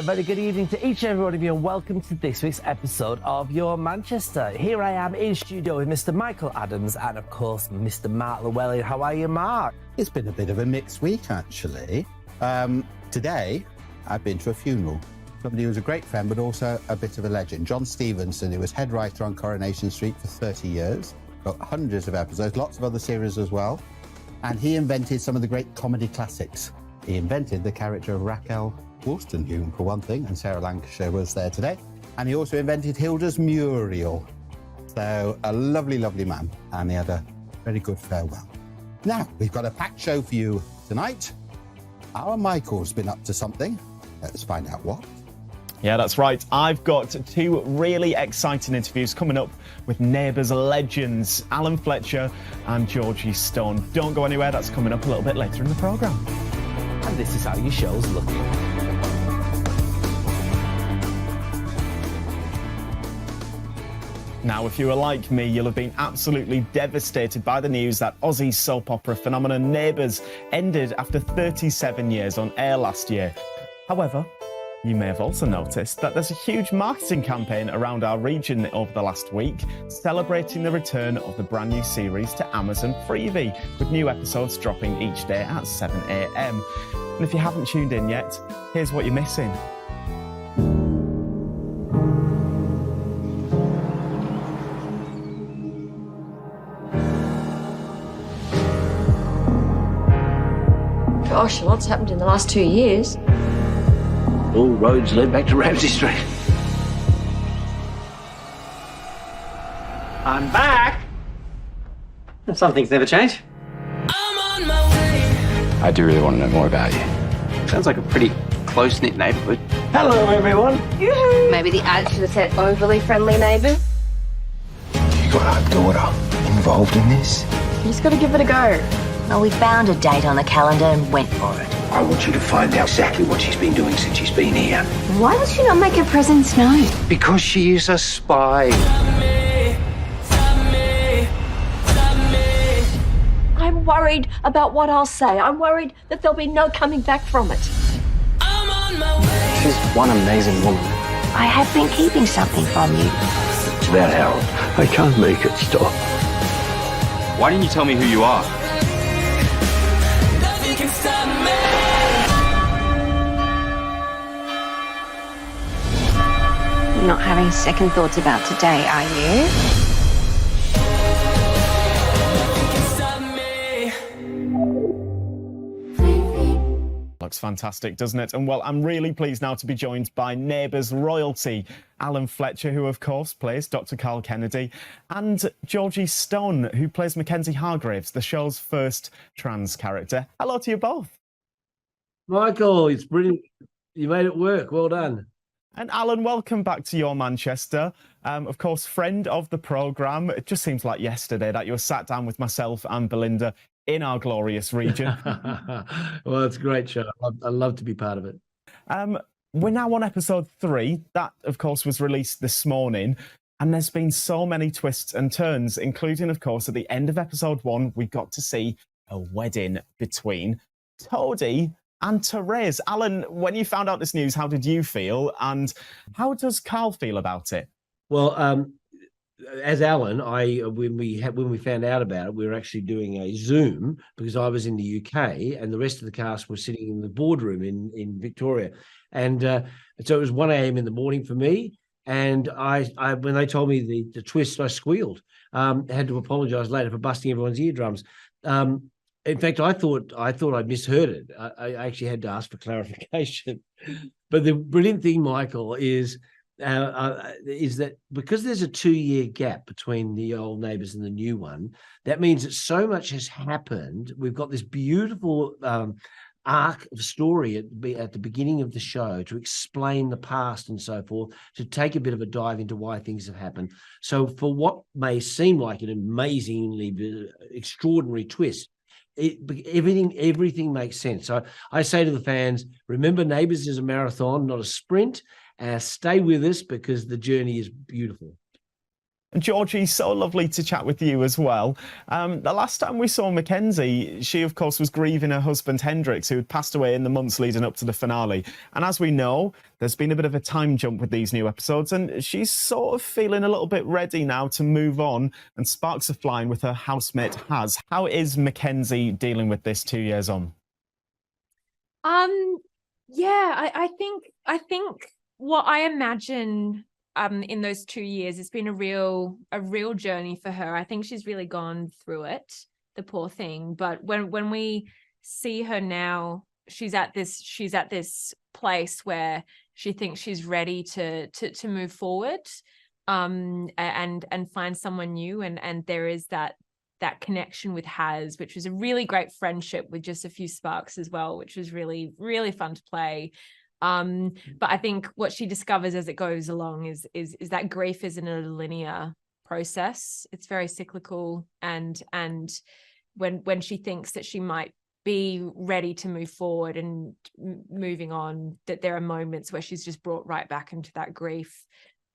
very good evening to each and every one of you, and welcome to this week's episode of Your Manchester. Here I am in studio with Mr. Michael Adams and, of course, Mr. Mark Llewellyn. How are you, Mark? It's been a bit of a mixed week, actually. Today, I've been to a funeral. Somebody who was a great friend, but also a bit of a legend. John Stevenson, who was head writer on Coronation Street for 30 years, got hundreds of episodes, lots of other series as well. And he invented some of the great comedy classics. He invented the character of Raquel Wollstonecraft, for one thing, and Sarah Lancashire was there today. And he also invented Hilda's Muriel. So a lovely, lovely man. And he had a very good farewell. Now, we've got a packed show for you tonight. Our Michael's been up to something. Let's find out what. Yeah, that's right. I've got two really exciting interviews coming up with Neighbours legends, Alan Fletcher and Georgie Stone. Don't go anywhere, that's coming up a little bit later in the programme. And this is how your show's looking. Now, if you were like me, you'll have been absolutely devastated by the news that Aussie soap opera phenomenon Neighbours ended after 37 years on air last year. However, you may have also noticed that there's a huge marketing campaign around our region over the last week, celebrating the return of the brand new series to Amazon Freevee, with new episodes dropping each day at 7 a.m. And if you haven't tuned in yet, here's what you're missing. Gosh, lots happened in the last 2 years. All roads led back to Ramsey Street. I'm back! Some things never change. I do really want to know more about you. Sounds like a pretty close-knit neighbourhood. Hello, everyone. Yoo-hoo. Maybe the ad should have said overly friendly neighbour. You got our daughter involved in this? You just got to give it a go. Well, we found a date on the calendar and went for it. I want you to find out exactly what she's been doing since she's been here. Why does she not make her presence known? Because she is a spy. I'm worried about what I'll say. I'm worried that there'll be no coming back from it. She's one amazing woman. I have been keeping something from you. It's about Harold. I can't make it stop. Why didn't you tell me who you are? Not having second thoughts about today, are you? Looks fantastic, doesn't it? And well, I'm really pleased now to be joined by Neighbours royalty, Alan Fletcher, who of course plays Dr. Carl Kennedy, and Georgie Stone, who plays Mackenzie Hargraves, the show's first trans character. Hello to you both. Michael, it's brilliant. You made it work. Well done. And Alan, welcome back to Your Manchester. Of course, friend of the programme. It just seems like yesterday that you were sat down with myself and Belinda in our glorious region. Well, it's a great show. I love to be part of it. We're now on episode 3. That, of course, was released this morning. And there's been so many twists and turns, including, of course, at the end of episode 1, we got to see a wedding between Toadie and Therese. Alan, when you found out this news, how did you feel? And how does Carl feel about it? Well, as Alan, when we found out about it, we were actually doing a Zoom because I was in the UK and the rest of the cast were sitting in the boardroom in Victoria. And so it was 1 a.m. in the morning for me. And I when they told me the twist, I squealed. I had to apologise later for busting everyone's eardrums. In fact, I thought I'd misheard it. I actually had to ask for clarification. But the brilliant thing, Michael, is that because there's a 2-year gap between the old Neighbours and the new one, that means that so much has happened. We've got this beautiful arc of story at the beginning of the show to explain the past and so forth, to take a bit of a dive into why things have happened. So for what may seem like an amazingly extraordinary twist, everything makes sense. So I say to the fans, remember, Neighbours is a marathon, not a sprint. Stay with us because the journey is beautiful. And Georgie, so lovely to chat with you as well. The last time we saw Mackenzie, she, of course, was grieving her husband, Hendrix, who had passed away in the months leading up to the finale. And as we know, there's been a bit of a time jump with these new episodes, and she's sort of feeling a little bit ready now to move on, and sparks are flying with her housemate, Haz. How is Mackenzie dealing with this 2 years on? Yeah, I think what I imagine in those 2 years, it's been a real journey for her. I think she's really gone through it, the poor thing. But when we see her now, she's at this place where she thinks she's ready to move forward, and find someone new. And there is that connection with Haz, which was a really great friendship with just a few sparks as well, which was really, really fun to play. But I think what she discovers as it goes along is that grief isn't a linear process. It's very cyclical, and when she thinks that she might be ready to move forward and moving on, that there are moments where she's just brought right back into that grief.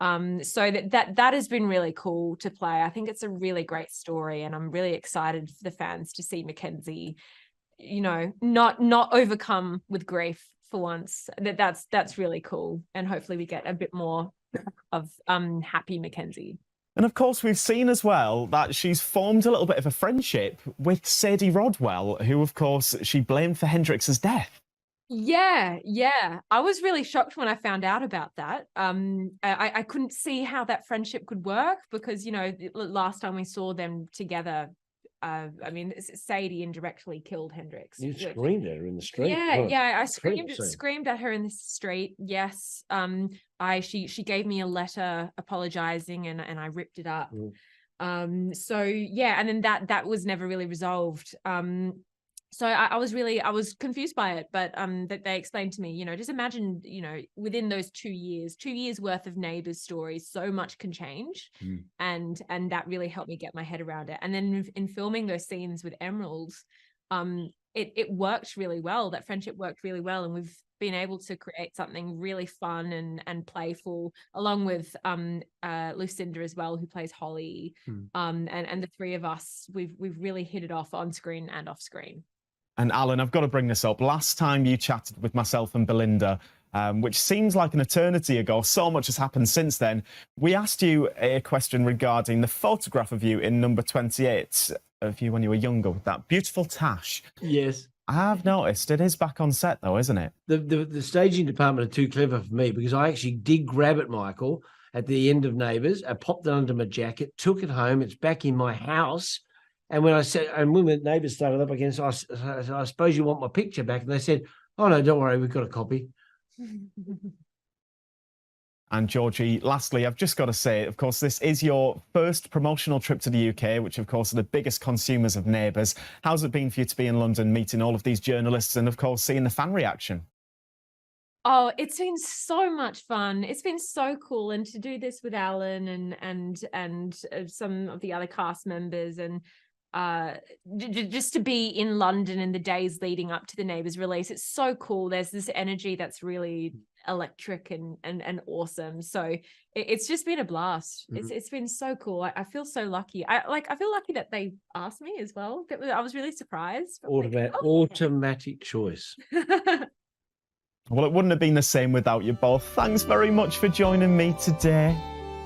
So that has been really cool to play. I think it's a really great story, and I'm really excited for the fans to see Mackenzie, not overcome with grief for once. That's really cool, and hopefully we get a bit more of happy Mackenzie. And of course, we've seen as well that she's formed a little bit of a friendship with Sadie Rodwell, who, of course, she blamed for Hendrix's death. Yeah. I was really shocked when I found out about that. I couldn't see how that friendship could work because, last time we saw them together, Sadie indirectly killed Hendrix. You screamed at her in the street. Yeah, I screamed at her in the street. Yes. She gave me a letter apologizing, and I ripped it up. So yeah, and then that was never really resolved. So I was confused by it, but that they explained to me, just imagine, within those 2 years worth of Neighbours stories, so much can change. And that really helped me get my head around it. And then in filming those scenes with Emerald, it worked really well. That friendship worked really well. And we've been able to create something really fun and playful, along with Lucinda as well, who plays Holly. And the three of us, we've really hit it off on screen and off screen. And Alan, I've got to bring this up. Last time you chatted with myself and Belinda, which seems like an eternity ago, so much has happened since then. We asked you a question regarding the photograph of you in number 28 of you when you were younger with that beautiful tash. Yes. I have noticed it is back on set though, isn't it? The staging department are too clever for me, because I actually did grab it, Michael, at the end of Neighbours. I popped it under my jacket, took it home. It's back in my house. And when the Neighbours started up again, so I suppose you want my picture back. And they said, oh, no, don't worry, we've got a copy. And Georgie, lastly, I've just got to say, of course, this is your first promotional trip to the UK, which, of course, are the biggest consumers of Neighbours. How's it been for you to be in London, meeting all of these journalists and, of course, seeing the fan reaction? Oh, it's been so much fun. It's been so cool. And to do this with Alan and some of the other cast members, and just to be in London in the days leading up to the Neighbours release, it's so cool. There's this energy that's really electric and awesome. So it's just been a blast. It's been so cool. I feel so lucky. I feel lucky that they asked me as well. I was really surprised. Automatic choice. Well, it wouldn't have been the same without you both. Thanks very much for joining me today.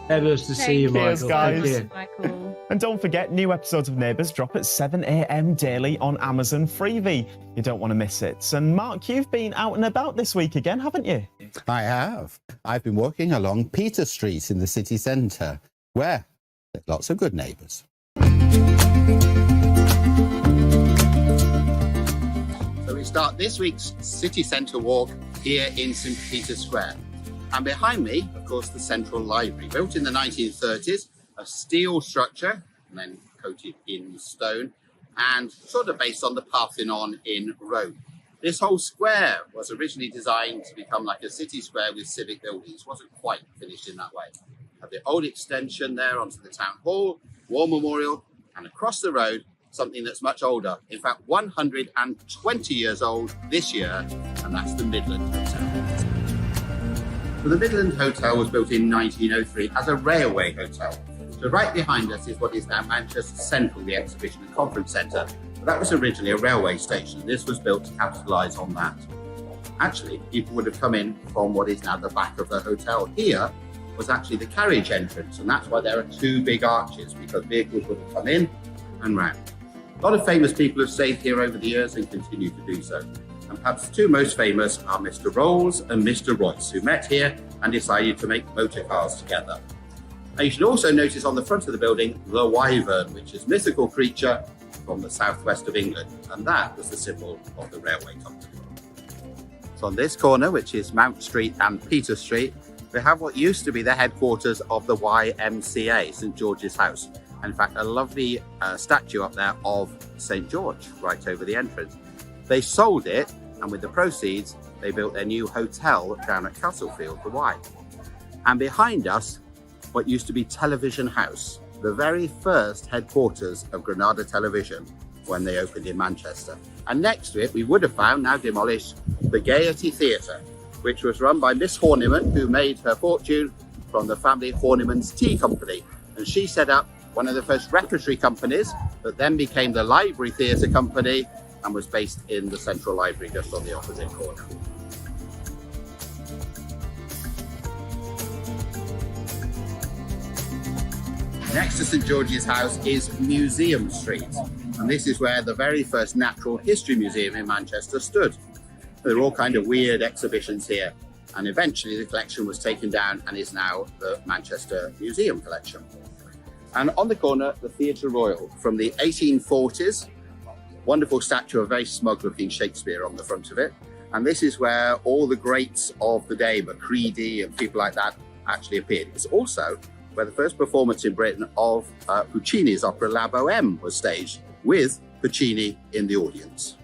Fabulous to see you, Michael. Guys. Michael. And don't forget, new episodes of Neighbours drop at 7 a.m. daily on Amazon Freevee. You don't want to miss it. And Mark, you've been out and about this week again, haven't you? I have. I've been walking along Peter Street in the city centre, where there are lots of good neighbours. So we start this week's city centre walk here in St Peter's Square. And behind me, of course, the Central Library, built in the 1930s, a steel structure, and then coated in stone, and sort of based on the Parthenon in Rome. This whole square was originally designed to become like a city square with civic buildings. Wasn't quite finished in that way. Had the old extension there onto the town hall, war memorial, and across the road, something that's much older. In fact, 120 years old this year, and that's the Midland Hotel. So the Midland Hotel was built in 1903 as a railway hotel. So right behind us is what is now Manchester Central, the Exhibition and Conference Centre. But that was originally a railway station. This was built to capitalise on that. Actually, people would have come in from what is now the back of the hotel. Here was actually the carriage entrance, and that's why there are two big arches, because vehicles would have come in and round. A lot of famous people have stayed here over the years and continue to do so. And perhaps the two most famous are Mr. Rolls and Mr. Royce, who met here and decided to make motor cars together. Now you should also notice on the front of the building, the wyvern, which is a mythical creature from the southwest of England. And that was the symbol of the railway company. So on this corner, which is Mount Street and Peter Street, we have what used to be the headquarters of the YMCA, St George's House. In fact, a lovely statue up there of St George right over the entrance. They sold it, and with the proceeds, they built their new hotel down at Castlefield, the Y. And behind us, what used to be Television House, the very first headquarters of Granada Television when they opened in Manchester. And next to it, we would have found, now demolished, the Gaiety Theatre, which was run by Miss Horniman, who made her fortune from the family Horniman's Tea Company. And she set up one of the first repertory companies that then became the Library Theatre Company and was based in the Central Library just on the opposite corner. Next to St George's House is Museum Street, and this is where the very first Natural History Museum in Manchester stood. There are all kind of weird exhibitions here, and eventually the collection was taken down and is now the Manchester Museum collection. And on the corner, the Theatre Royal from the 1840s. Wonderful statue of a very smug-looking Shakespeare on the front of it. And this is where all the greats of the day, Macready and people like that, actually appeared. It's also where the first performance in Britain of Puccini's opera La Bohème was staged, with Puccini in the audience.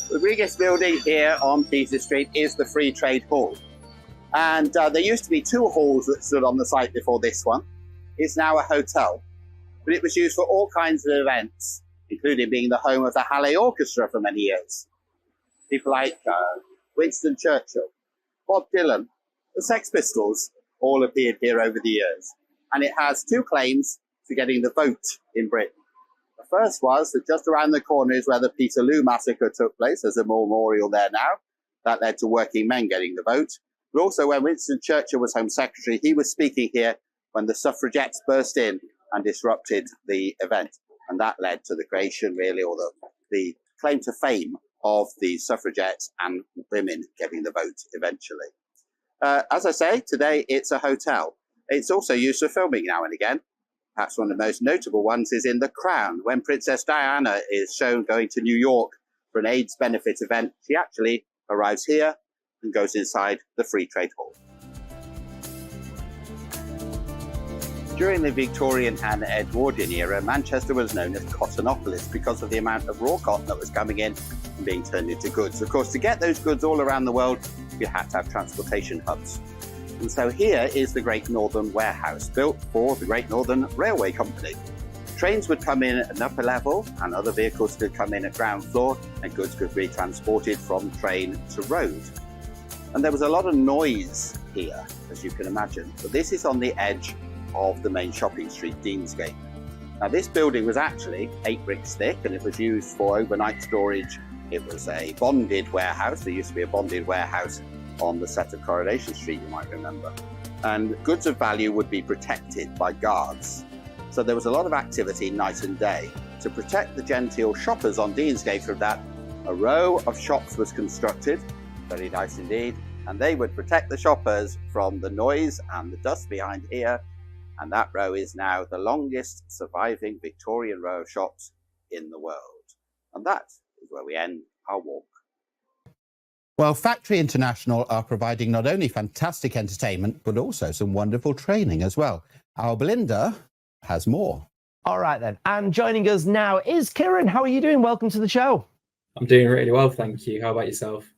The biggest building here on Peter Street is the Free Trade Hall. And there used to be two halls that stood on the site before this one. It's now a hotel. But it was used for all kinds of events, including being the home of the Halle Orchestra for many years. People like Winston Churchill, Bob Dylan, the Sex Pistols all appeared here over the years. And it has two claims to getting the vote in Britain. The first was that just around the corner is where the Peterloo massacre took place. There's a memorial there now. That led to working men getting the vote. But also when Winston Churchill was Home Secretary, he was speaking here when the suffragettes burst in and disrupted the event. And that led to the creation, really, or the claim to fame of the suffragettes and women getting the vote eventually. As I say, today it's a hotel. It's also used for filming now and again. Perhaps one of the most notable ones is in The Crown. When Princess Diana is shown going to New York for an AIDS benefit event, she actually arrives here and goes inside the Free Trade Hall. During the Victorian and Edwardian era, Manchester was known as Cottonopolis because of the amount of raw cotton that was coming in and being turned into goods. Of course, to get those goods all around the world, you had to have transportation hubs. And so here is the Great Northern Warehouse, built for the Great Northern Railway Company. Trains would come in at an upper level and other vehicles could come in at ground floor and goods could be transported from train to road. And there was a lot of noise here, as you can imagine. But this is on the edge of the main shopping street, Deansgate. Now this building was actually 8 bricks thick and it was used for overnight storage. It was a bonded warehouse. There used to be a bonded warehouse on the set of Coronation Street, you might remember. And goods of value would be protected by guards. So there was a lot of activity night and day. To protect the genteel shoppers on Deansgate from that, a row of shops was constructed, very nice indeed, and they would protect the shoppers from the noise and the dust behind here. And that row is now the longest surviving Victorian row of shops in the world. And that is where we end our walk. Well, Factory International are providing not only fantastic entertainment, but also some wonderful training as well. Our Belinda has more. All right then. And joining us now is Kieran. How are you doing? Welcome to the show. I'm doing really well, thank you. How about yourself?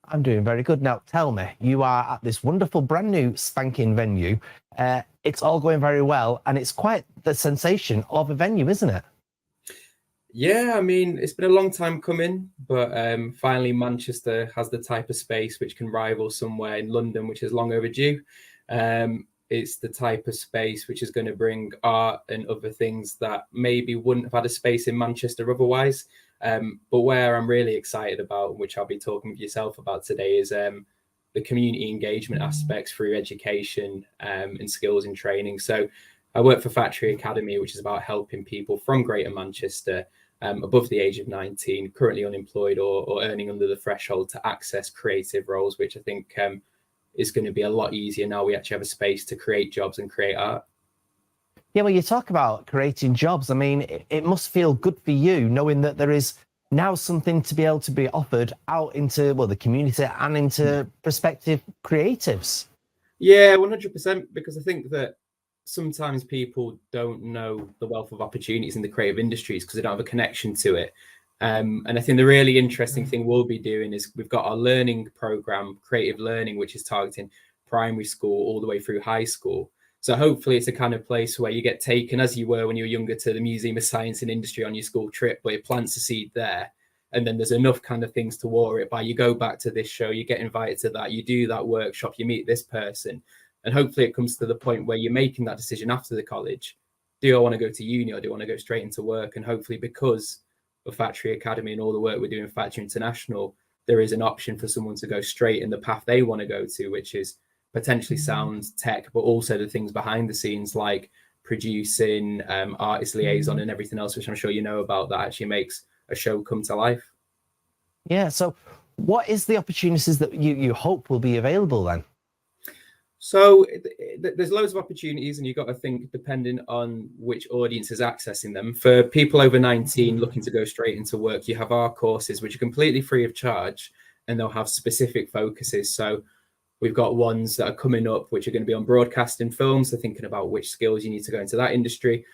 I'm doing very good. Now, tell me, you are at this wonderful brand new spanking venue. It's all going very well, and it's quite the sensation of a venue, isn't it? Yeah, I mean, it's been a long time coming, but finally Manchester has the type of space which can rival somewhere in London, which is long overdue. it's the type of space which is going to bring art and other things that maybe wouldn't have had a space in Manchester otherwise. But where I'm really excited about, which I'll be talking with yourself about today, is the community engagement aspects through education and skills and training. So I work for Factory Academy, which is about helping people from Greater Manchester above the age of 19, currently unemployed or earning under the threshold, to access creative roles, which I think is going to be a lot easier now we actually have a space to create jobs and create art. Yeah, well, you talk about creating jobs. I mean, it must feel good for you knowing that there is now something to be able to be offered out into, well, the community and into prospective creatives. Yeah, 100%, because I think that sometimes people don't know the wealth of opportunities in the creative industries because they don't have a connection to it. And I think the really interesting thing we'll be doing is we've got our learning program, Creative Learning, which is targeting primary school all the way through high school. So hopefully it's a kind of place where you get taken, as you were when you were younger, to the Museum of Science and Industry on your school trip, where it plants a seed there. And then there's enough kind of things to water it by. You go back to this show, you get invited to that, you do that workshop, you meet this person. And hopefully it comes to the point where you're making that decision after the college. Do I want to go to uni or do I want to go straight into work? And hopefully, because of Factory Academy and all the work we're doing in Fletcher International, there is an option for someone to go straight in the path they want to go to, which is potentially sound, tech, but also the things behind the scenes like producing, artist liaison and everything else, which I'm sure you know about, that actually makes a show come to life. Yeah, so what is the opportunities that you hope will be available then? So there's loads of opportunities, and you've got to think depending on which audience is accessing them. For people over 19 looking to go straight into work, you have our courses, which are completely free of charge, and they'll have specific focuses. So we've got ones that are coming up, which are going to be on broadcasting films. So thinking about which skills you need to go into that industry.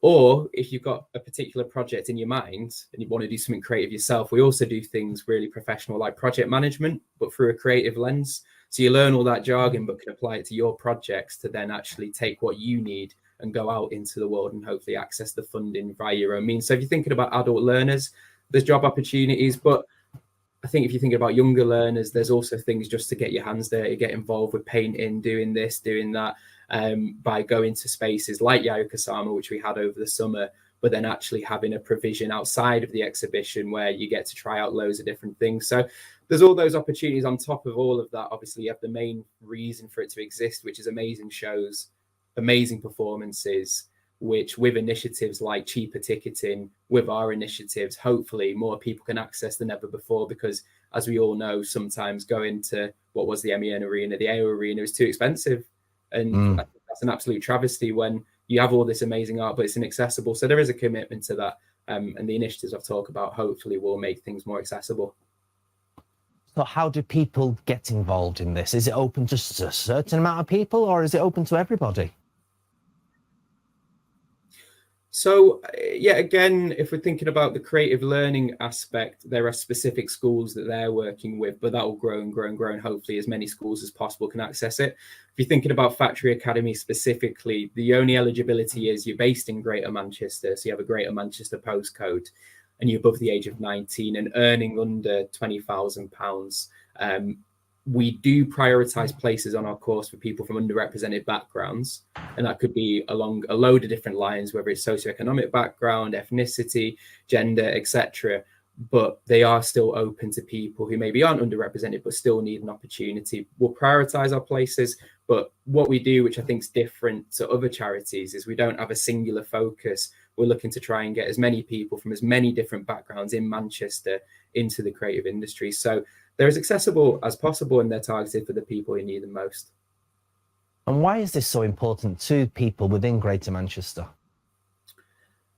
Or if you've got a particular project in your mind and you want to do something creative yourself, we also do things really professional like project management, but through a creative lens. So you learn all that jargon, but can apply it to your projects to then actually take what you need and go out into the world and hopefully access the funding via your own means. So if you're thinking about adult learners, there's job opportunities, but I think if you're thinking about younger learners, there's also things just to get your hands dirty, get involved with painting, doing this, doing that, by going to spaces like Yayokosama, which we had over the summer, but then actually having a provision outside of the exhibition where you get to try out loads of different things. So there's all those opportunities. On top of all of that, obviously you have the main reason for it to exist, which is amazing shows, amazing performances, which with initiatives like cheaper ticketing, with our initiatives, hopefully more people can access than ever before, because as we all know, sometimes going to what was the MEN Arena, the AO Arena, is too expensive. And I think that's an absolute travesty when you have all this amazing art, but it's inaccessible. So there is a commitment to that. And the initiatives I've talked about hopefully will make things more accessible. So how do people get involved in this? Is it open to a certain amount of people, or is it open to everybody? So, yeah, again, if we're thinking about the creative learning aspect, there are specific schools that they're working with, but that will grow and grow and grow, and hopefully as many schools as possible can access it. If you're thinking about Factory Academy specifically, the only eligibility is you're based in Greater Manchester, so you have a Greater Manchester postcode, and you're above the age of 19 and earning under £20,000. We do prioritise places on our course for people from underrepresented backgrounds, and that could be along a load of different lines, whether it's socioeconomic background, ethnicity, gender, etc. But they are still open to people who maybe aren't underrepresented but still need an opportunity. We'll prioritise our places, but what we do, which I think is different to other charities, is we don't have a singular focus. We're looking to try and get as many people from as many different backgrounds in Manchester into the creative industry. So they're as accessible as possible, and they're targeted for the people who need them most. And why is this so important to people within Greater Manchester?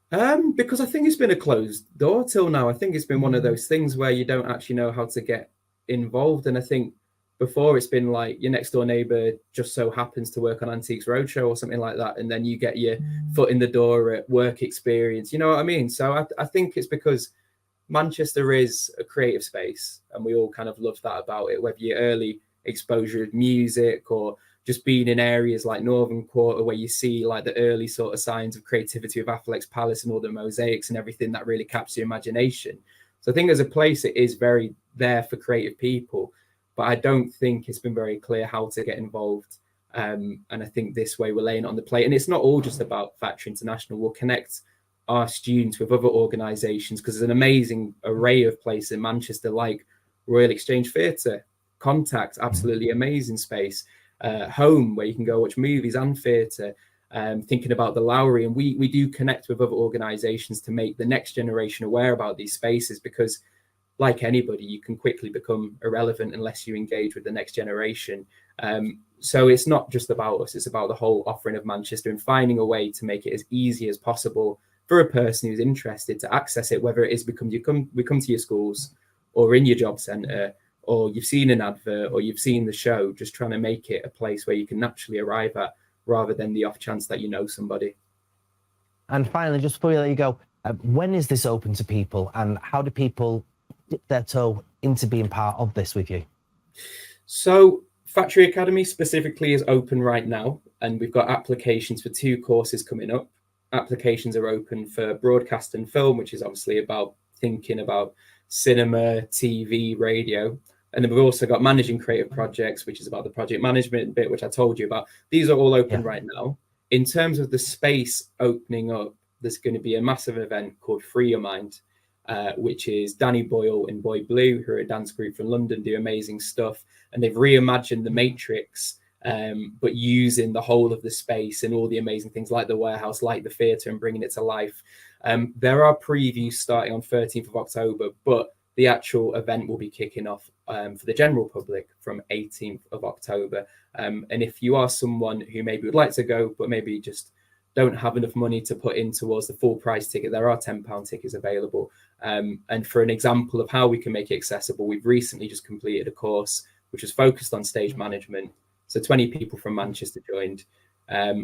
Because I think it's been a closed door till now. I think it's been one of those things where you don't actually know how to get involved. And I think before it's been like your next door neighbour just so happens to work on Antiques Roadshow or something like that, and then you get your foot in the door at work experience. You know what I mean? So I think it's because Manchester is a creative space, and we all kind of love that about it, whether you're early exposure of music or just being in areas like Northern Quarter where you see like the early sort of signs of creativity of Affleck's Palace and all the mosaics and everything that really captures your imagination. So I think as a place, it is very there for creative people, but I don't think it's been very clear how to get involved. And I think this way we're laying it on the plate. And it's not all just about Fletcher International. We'll connect our students with other organisations, because there's an amazing array of places in Manchester, like Royal Exchange Theatre, Contact, absolutely amazing space, Home, where you can go watch movies and theatre, thinking about the Lowry. And we do connect with other organisations to make the next generation aware about these spaces, because like anybody, you can quickly become irrelevant unless you engage with the next generation. So it's not just about us, it's about the whole offering of Manchester and finding a way to make it as easy as possible for a person who's interested to access it, whether it is because we come to your schools or in your job centre, or you've seen an advert or you've seen the show, just trying to make it a place where you can naturally arrive at, rather than the off chance that you know somebody. And finally, just before we let you go, when is this open to people, and how do people dip their toe into being part of this with you? So Factory Academy specifically is open right now, and we've got applications for 2 courses coming up. Applications are open for broadcast and film, which is obviously about thinking about cinema, TV, radio. And then we've also got managing creative projects, which is about the project management bit, which I told you about. These are all open right now. In terms of the space opening up, there's going to be a massive event called Free Your Mind, which is Danny Boyle and Boy Blue, who are a dance group from London, do amazing stuff. And they've reimagined the Matrix, but using the whole of the space and all the amazing things like the warehouse, like the theatre, and bringing it to life. There are previews starting on 13th of October, but the actual event will be kicking off for the general public from 18th of October. And if you are someone who maybe would like to go, but maybe just don't have enough money to put in towards the full price ticket, there are £10 tickets available. And for an example of how we can make it accessible, we've recently just completed a course which was focused on stage management. So 20 people from Manchester joined,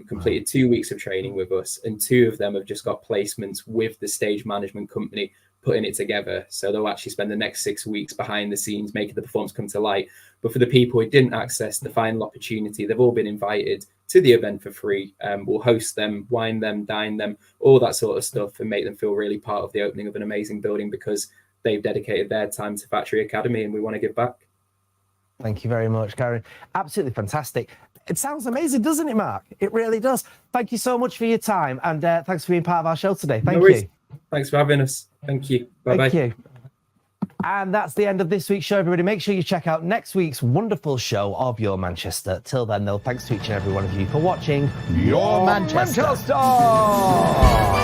completed 2 weeks of training with us, and 2 of them have just got placements with the stage management company putting it together. So they'll actually spend the next 6 weeks behind the scenes making the performance come to light. But for the people who didn't access the final opportunity, they've all been invited to the event for free. We'll host them, wine them, dine them, all that sort of stuff, and make them feel really part of the opening of an amazing building, because they've dedicated their time to Factory Academy, and we want to give back. Thank you very much, Karen. Absolutely fantastic. It sounds amazing, doesn't it, Mark? It really does. Thank you so much for your time, and thanks for being part of our show today. Thank you. Thanks for having us. Thank you. Bye-bye. Thank you. And that's the end of this week's show, everybody. Make sure you check out next week's wonderful show of Your Manchester. Till then, though, thanks to each and every one of you for watching Your Manchester. Manchester!